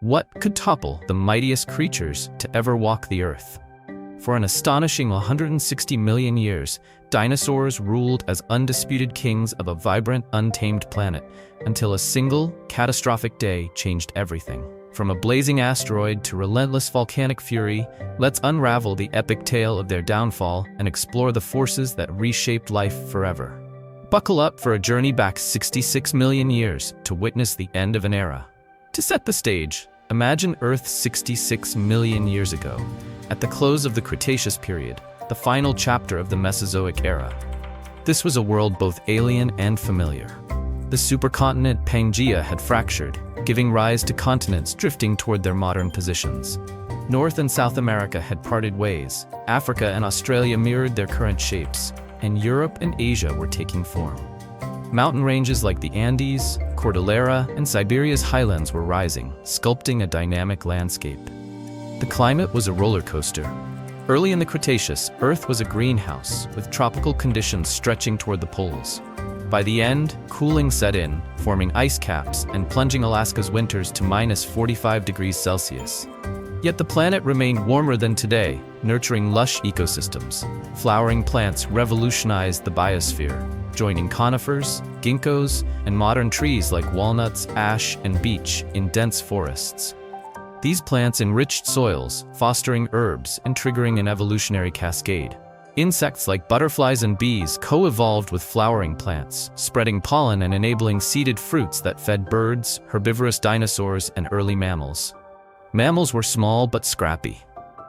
What could topple the mightiest creatures to ever walk the earth? For an astonishing 160 million years, dinosaurs ruled as undisputed kings of a vibrant, untamed planet, until a single, catastrophic day changed everything. From a blazing asteroid to relentless volcanic fury, let's unravel the epic tale of their downfall and explore the forces that reshaped life forever. Buckle up for a journey back 66 million years to witness the end of an era. To set the stage, imagine Earth 66 million years ago, at the close of the Cretaceous period, the final chapter of the Mesozoic era. This was a world both alien and familiar. The supercontinent Pangaea had fractured, giving rise to continents drifting toward their modern positions. North and South America had parted ways, Africa and Australia mirrored their current shapes, and Europe and Asia were taking form. Mountain ranges like the Andes, Cordillera, and Siberia's highlands were rising, sculpting a dynamic landscape. The climate was a roller coaster. Early in the Cretaceous, Earth was a greenhouse, with tropical conditions stretching toward the poles. By the end, cooling set in, forming ice caps and plunging Alaska's winters to minus 45 degrees Celsius. Yet the planet remained warmer than today, nurturing lush ecosystems. Flowering plants revolutionized the biosphere, joining conifers, ginkgos, and modern trees like walnuts, ash, and beech in dense forests. These plants enriched soils, fostering herbs and triggering an evolutionary cascade. Insects like butterflies and bees co-evolved with flowering plants, spreading pollen and enabling seeded fruits that fed birds, herbivorous dinosaurs, and early mammals. Mammals were small but scrappy.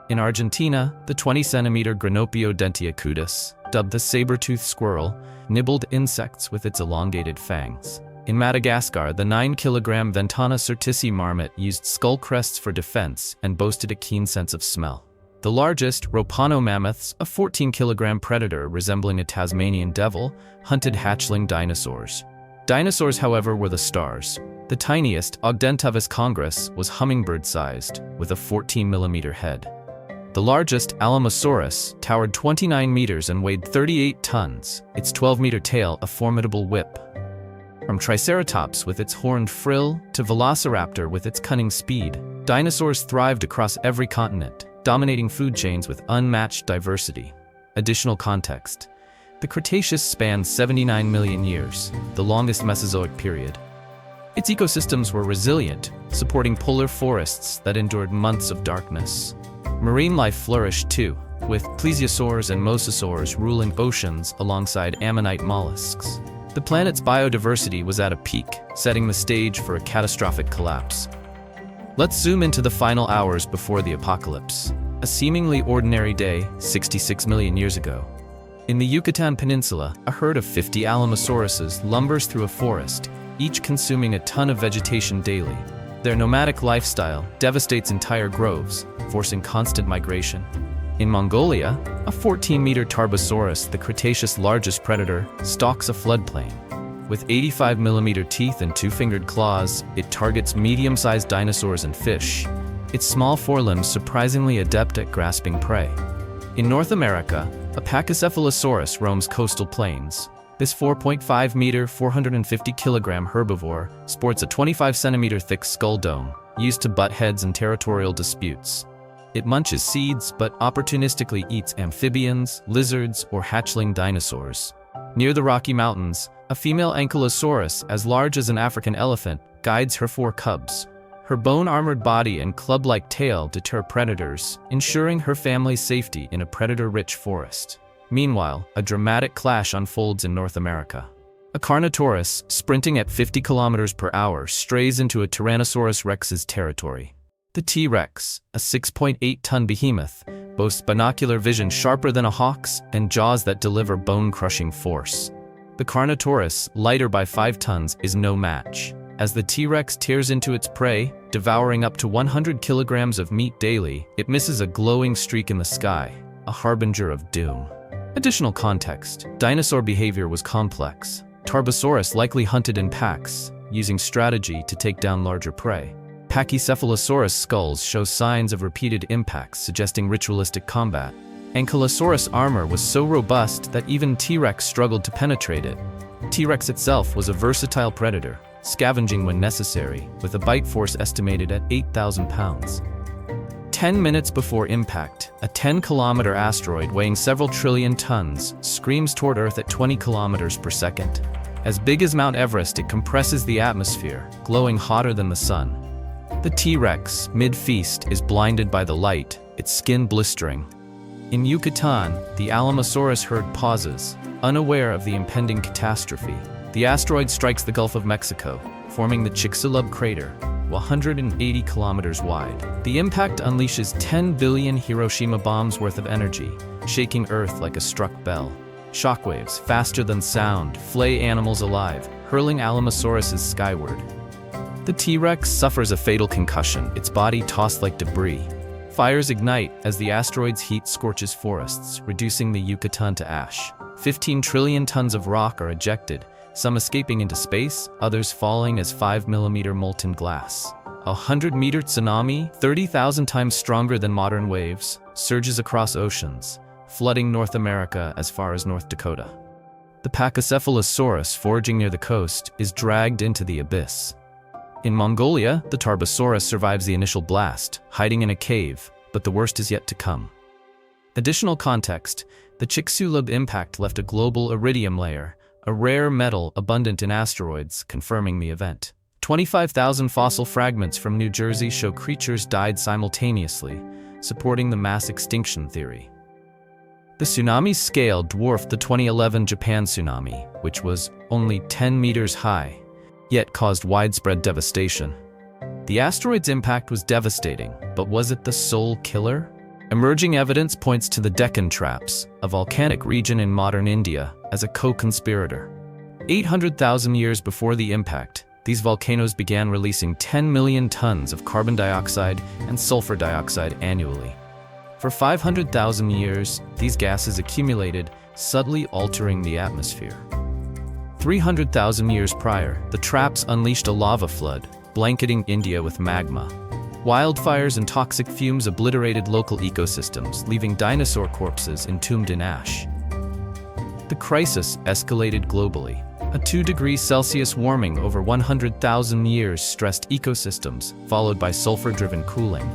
In Argentina, the 20-centimeter Granopio dentiacudus, dubbed the saber-toothed squirrel, nibbled insects with its elongated fangs. In Madagascar, the 9-kilogram Ventana certici marmot used skull crests for defense and boasted a keen sense of smell. The largest, Ropano mammoths, a 14-kilogram predator resembling a Tasmanian devil, hunted hatchling dinosaurs. Dinosaurs, however, were the stars. The tiniest, Ogdentavis congress, was hummingbird-sized, with a 14-millimeter head. The largest, Alamosaurus, towered 29 meters and weighed 38 tons, its 12-meter tail a formidable whip. From Triceratops with its horned frill to Velociraptor with its cunning speed, dinosaurs thrived across every continent, dominating food chains with unmatched diversity. Additional context: the Cretaceous spanned 79 million years, the longest Mesozoic period. Its ecosystems were resilient, supporting polar forests that endured months of darkness. Marine life flourished too, with plesiosaurs and mosasaurs ruling oceans alongside ammonite mollusks. The planet's biodiversity was at a peak, setting the stage for a catastrophic collapse. Let's zoom into the final hours before the apocalypse. A seemingly ordinary day, 66 million years ago. In the Yucatan Peninsula, a herd of 50 Alamosauruses lumbers through a forest, each consuming a ton of vegetation daily. Their nomadic lifestyle devastates entire groves, forcing constant migration. In Mongolia, a 14-meter Tarbosaurus, the Cretaceous' largest predator, stalks a floodplain. With 85-millimeter teeth and two-fingered claws, it targets medium-sized dinosaurs and fish, its small forelimbs surprisingly adept at grasping prey. In North America, a Pachycephalosaurus roams coastal plains. This 4.5-meter, 450-kilogram herbivore sports a 25-centimeter thick skull dome, used to butt heads in territorial disputes. It munches seeds but opportunistically eats amphibians, lizards, or hatchling dinosaurs. Near the Rocky Mountains, a female Ankylosaurus, as large as an African elephant, guides her 4 cubs. Her bone-armored body and club-like tail deter predators, ensuring her family's safety in a predator-rich forest. Meanwhile, a dramatic clash unfolds in North America. A Carnotaurus, sprinting at 50 kilometers per hour, strays into a Tyrannosaurus rex's territory. The T-Rex, a 6.8-ton behemoth, boasts binocular vision sharper than a hawk's and jaws that deliver bone-crushing force. The Carnotaurus, lighter by 5 tons, is no match. As the T-Rex tears into its prey, devouring up to 100 kilograms of meat daily, it misses a glowing streak in the sky, a harbinger of doom. Additional context: dinosaur behavior was complex. Tarbosaurus likely hunted in packs, using strategy to take down larger prey. Pachycephalosaurus skulls show signs of repeated impacts suggesting ritualistic combat. Ankylosaurus armor was so robust that even T-Rex struggled to penetrate it. T-Rex itself was a versatile predator, scavenging when necessary, with a bite force estimated at 8,000 pounds. 10 minutes before impact, a 10-kilometer asteroid weighing several trillion tons screams toward Earth at 20 kilometers per second. As big as Mount Everest, it compresses the atmosphere, glowing hotter than the sun. The T-Rex, mid-feast, is blinded by the light, its skin blistering. In Yucatan, the Alamosaurus herd pauses, unaware of the impending catastrophe. The asteroid strikes the Gulf of Mexico, forming the Chicxulub crater, 180 kilometers wide. The impact unleashes 10 billion Hiroshima bombs worth of energy, shaking Earth like a struck bell. Shockwaves, faster than sound, flay animals alive, hurling Alamosaurus skyward. The T-Rex suffers a fatal concussion, its body tossed like debris. Fires ignite as the asteroid's heat scorches forests, reducing the Yucatan to ash. 15 trillion tons of rock are ejected, some escaping into space, others falling as 5-millimeter molten glass. A 100-meter tsunami, 30,000 times stronger than modern waves, surges across oceans, flooding North America as far as North Dakota. The Pachycephalosaurus, foraging near the coast, is dragged into the abyss. In Mongolia, the Tarbosaurus survives the initial blast, hiding in a cave, but the worst is yet to come. Additional context: the Chicxulub impact left a global iridium layer, a rare metal abundant in asteroids, confirming the event. 25,000 fossil fragments from New Jersey show creatures died simultaneously, supporting the mass extinction theory. The tsunami's scale dwarfed the 2011 Japan tsunami, which was only 10 meters high, yet caused widespread devastation. The asteroid's impact was devastating, but was it the sole killer? Emerging evidence points to the Deccan Traps, a volcanic region in modern India, as a co-conspirator. 800,000 years before the impact, these volcanoes began releasing 10 million tons of carbon dioxide and sulfur dioxide annually. For 500,000 years, these gases accumulated, subtly altering the atmosphere. 300,000 years prior, the traps unleashed a lava flood, blanketing India with magma. Wildfires and toxic fumes obliterated local ecosystems, leaving dinosaur corpses entombed in ash. The crisis escalated globally. A 2°C warming over 100,000 years stressed ecosystems, followed by sulfur-driven cooling.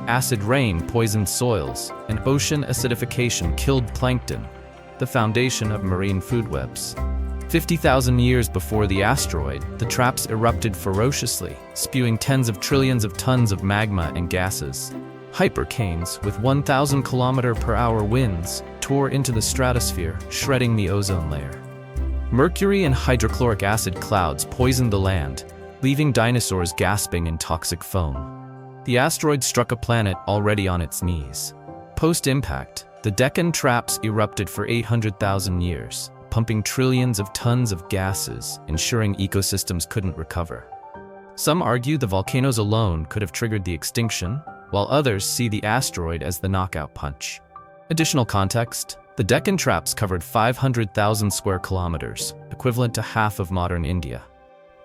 Acid rain poisoned soils, and ocean acidification killed plankton, the foundation of marine food webs. 50,000 years before the asteroid, the traps erupted ferociously, spewing tens of trillions of tons of magma and gases. Hypercanes, with 1,000-kilometer-per-hour winds, tore into the stratosphere, shredding the ozone layer. Mercury and hydrochloric acid clouds poisoned the land, leaving dinosaurs gasping in toxic foam. The asteroid struck a planet already on its knees. Post-impact, the Deccan Traps erupted for 800,000 years, pumping trillions of tons of gases, ensuring ecosystems couldn't recover. Some argue the volcanoes alone could have triggered the extinction, while others see the asteroid as the knockout punch. Additional context: the Deccan Traps covered 500,000 square kilometers, equivalent to half of modern India.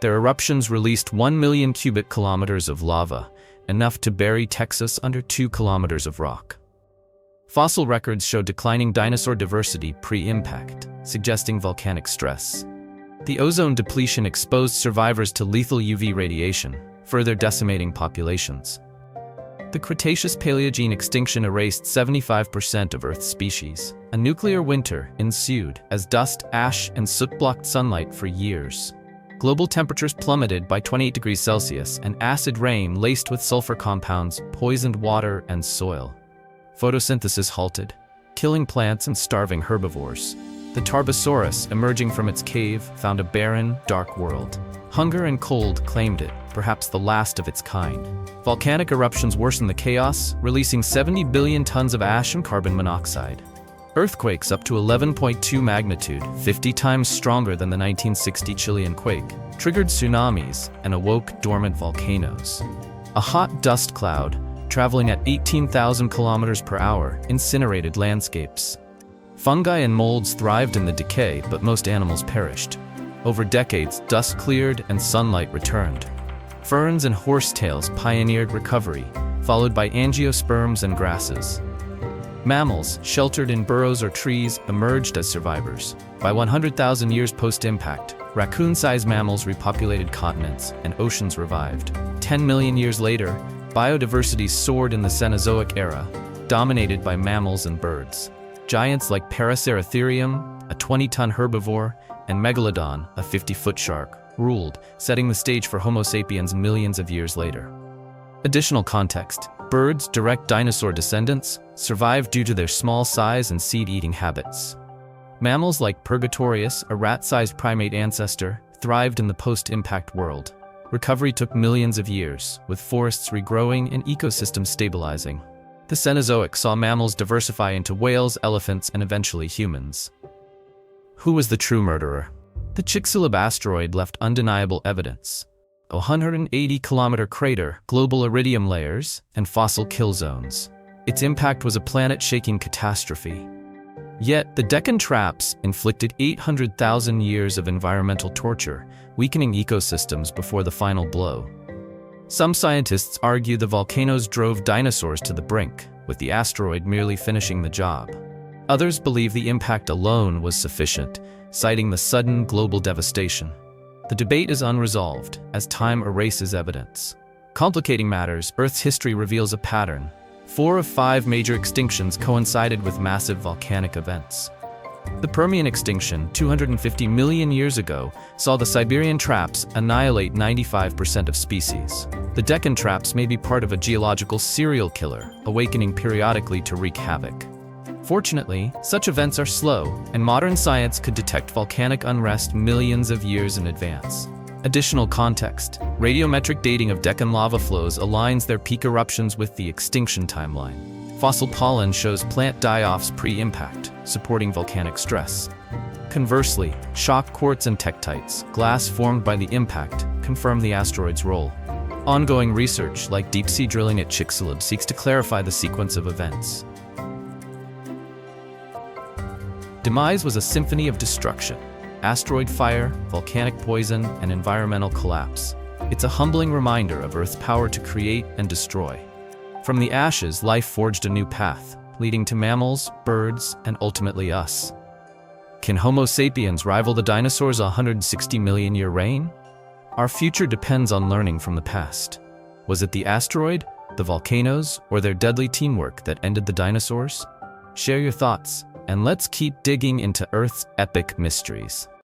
Their eruptions released 1 million cubic kilometers of lava, enough to bury Texas under 2 kilometers of rock. Fossil records show declining dinosaur diversity pre-impact, suggesting volcanic stress. The ozone depletion exposed survivors to lethal UV radiation, further decimating populations. The Cretaceous-Paleogene extinction erased 75% of Earth's species. A nuclear winter ensued as dust, ash, and soot blocked sunlight for years. Global temperatures plummeted by 28°C, and acid rain laced with sulfur compounds poisoned water and soil. Photosynthesis halted, killing plants and starving herbivores. The Tarbosaurus, emerging from its cave, found a barren, dark world. Hunger and cold claimed it, perhaps the last of its kind. Volcanic eruptions worsened the chaos, releasing 70 billion tons of ash and carbon monoxide. Earthquakes up to 11.2 magnitude, 50 times stronger than the 1960 Chilean quake, triggered tsunamis and awoke dormant volcanoes. A hot dust cloud, traveling at 18,000 kilometers per hour, incinerated landscapes. Fungi and molds thrived in the decay, but most animals perished. Over decades, dust cleared and sunlight returned. Ferns and horsetails pioneered recovery, followed by angiosperms and grasses. Mammals, sheltered in burrows or trees, emerged as survivors. By 100,000 years post-impact, Raccoon-sized mammals repopulated continents, and oceans revived. 10 million years later, biodiversity soared in the Cenozoic era, dominated by mammals and birds. Giants like Paraceratherium, a 20-ton herbivore, and Megalodon, a 50-foot shark, ruled, setting the stage for Homo sapiens millions of years later. Additional context: birds, direct dinosaur descendants, survived due to their small size and seed-eating habits. Mammals like Purgatorius, a rat-sized primate ancestor, thrived in the post-impact world. Recovery took millions of years, with forests regrowing and ecosystems stabilizing. The Cenozoic saw mammals diversify into whales, elephants, and eventually humans. Who was the true murderer? The Chicxulub asteroid left undeniable evidence: a 180-kilometer crater, global iridium layers, and fossil kill zones. Its impact was a planet-shaking catastrophe. Yet, the Deccan traps inflicted 800,000 years of environmental torture, weakening ecosystems before the final blow. Some scientists argue the volcanoes drove dinosaurs to the brink, with the asteroid merely finishing the job. Others believe the impact alone was sufficient, citing the sudden global devastation. The debate is unresolved, as time erases evidence. Complicating matters, Earth's history reveals a pattern. 4 of 5 major extinctions coincided with massive volcanic events. The Permian extinction, 250 million years ago, saw the Siberian traps annihilate 95% of species. The Deccan traps may be part of a geological serial killer, awakening periodically to wreak havoc. Fortunately, such events are slow, and modern science could detect volcanic unrest millions of years in advance. Additional context: radiometric dating of Deccan lava flows aligns their peak eruptions with the extinction timeline. Fossil pollen shows plant die-offs pre-impact, supporting volcanic stress. Conversely, shock quartz and tektites, glass formed by the impact, confirm the asteroid's role. Ongoing research, like deep-sea drilling at Chicxulub, seeks to clarify the sequence of events. Demise was a symphony of destruction: asteroid fire, volcanic poison, and environmental collapse. It's a humbling reminder of Earth's power to create and destroy. From the ashes, life forged a new path, leading to mammals, birds, and ultimately us. Can Homo sapiens rival the dinosaurs' 160-million-year reign? Our future depends on learning from the past. Was it the asteroid, the volcanoes, or their deadly teamwork that ended the dinosaurs? Share your thoughts, and let's keep digging into Earth's epic mysteries.